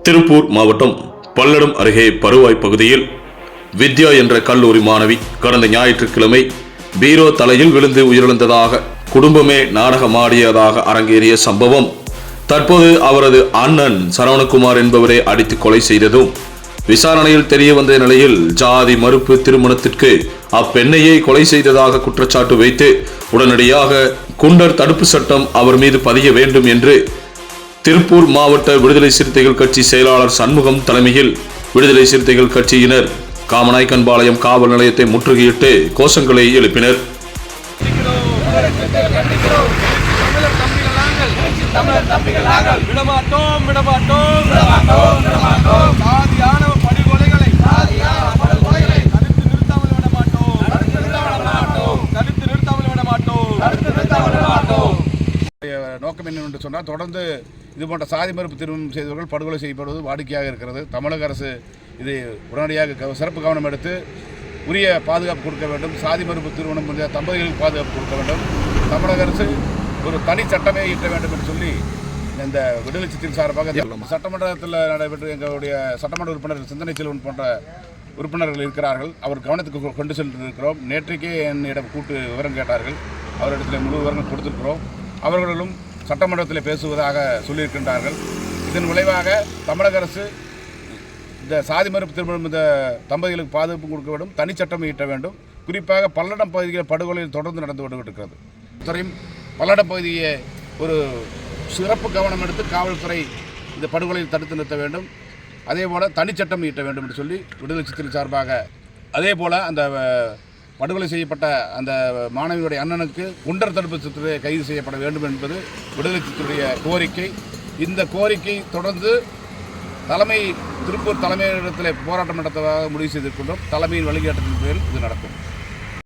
திருப்பூர் மாவட்டம் பல்லடம் அருகே பருவாய் பகுதியில் வித்யா என்ற கல்லூரி மாணவி கடந்த ஞாயிற்றுக்கிழமை பீரோ தலையில் விழுந்து உயிரிழந்ததாக குடும்பமே நாடகமாடியதாக அரங்கேறிய சம்பவம் தற்போது அவரது அண்ணன் சரவணகுமார் என்பவரை அடித்து கொலை செய்ததும் விசாரணையில் தெரிய வந்த நிலையில் ஜாதி மறுப்பு திருமணத்திற்கு அப்பெண்ணையே கொலை செய்ததாக குற்றச்சாட்டு வைத்து உடனடியாக குண்டர் தடுப்பு சட்டம் அவர் மீது பதிய வேண்டும் என்று திருப்பூர் மாவட்ட விடுதலை சிறுத்தைகள் கட்சி செயலாளர் சண்முகம் தலைமையில் விடுதலை சிறுத்தைகள் கட்சியினர் காமநாயக்கன்பாளையம் காவல் நிலையத்தை முற்றுகையிட்டு கோஷங்களை எழுப்பினர். நோக்கம் என்னவென்று சொன்னால் தொடர்ந்து இதுபோன்ற சாதி மறுப்பு திருமணம் செய்தவர்கள் படுகொலை செய்யப்படுவது வாடிக்கையாக இருக்கிறது. தமிழக அரசு இது உடனடியாக சிறப்பு கவனம் எடுத்து உரிய பாதுகாப்பு கொடுக்க வேண்டும். சாதி மறுப்பு திருமணம் முடிந்த தம்பதிகளுக்கு பாதுகாப்பு கொடுக்க வேண்டும். தமிழக அரசு ஒரு தனி சட்டமே இயற்ற வேண்டும் என்று சொல்லி இந்த விடுதலை சிறுத்தைகள் சார்பாக சட்டமன்றத்தில் நடைபெற்று எங்களுடைய சட்டமன்ற உறுப்பினர் சிந்தனை செல்வன் போன்ற உறுப்பினர்கள் இருக்கிறார்கள். அவர் கவனத்துக்கு கொண்டு சென்றிருக்கிறோம். நேற்றைக்கே என்னிடம் கூட்டு விவரம் கேட்டார்கள். அவரிடத்தில் முழு விவரங்கள் கொடுத்திருக்கிறோம். அவர்களும் சட்டமன்றத்தில் பேசுவதாக சொல்லியிருக்கின்றார்கள். இதன் விளைவாக தமிழக அரசு இந்த சாதி மறுப்பு திருமணம் இந்த தம்பதிகளுக்கு பாதுகாப்பு கொடுக்க வேண்டும், தனிச்சட்டம் இயற்ற வேண்டும். குறிப்பாக பல்லடம் பகுதியில் படுகொலையில் தொடர்ந்து நடந்து கொண்டிருக்கிறது. துறையும் பல்லடம் பகுதியை ஒரு சிறப்பு கவனம் எடுத்து காவல்துறை இந்த படுகொலையில் தடுத்து நிறுத்த வேண்டும். அதேபோல் தனிச்சட்டம் இயற்ற வேண்டும் என்று சொல்லி விடுதலை சிறுத்தைகள் சார்பாக அதேபோல் அந்த படுகொலை செய்யப்பட்ட அந்த மாணவியுடைய அண்ணனுக்கு குண்டர் தடுப்பு சட்டத்தை கைது செய்யப்பட வேண்டும் என்பது விடுதலை சிறுத்தைகளுடைய கோரிக்கை. இந்த கோரிக்கை தொடர்ந்து திருப்பூர் தலைமையிடத்தில் போராட்டம் நடத்துவதாக முடிவு செய்திருக்கின்றோம். தலைமையின் வழிகாட்டுதலின் பேரில் இது நடக்கும்.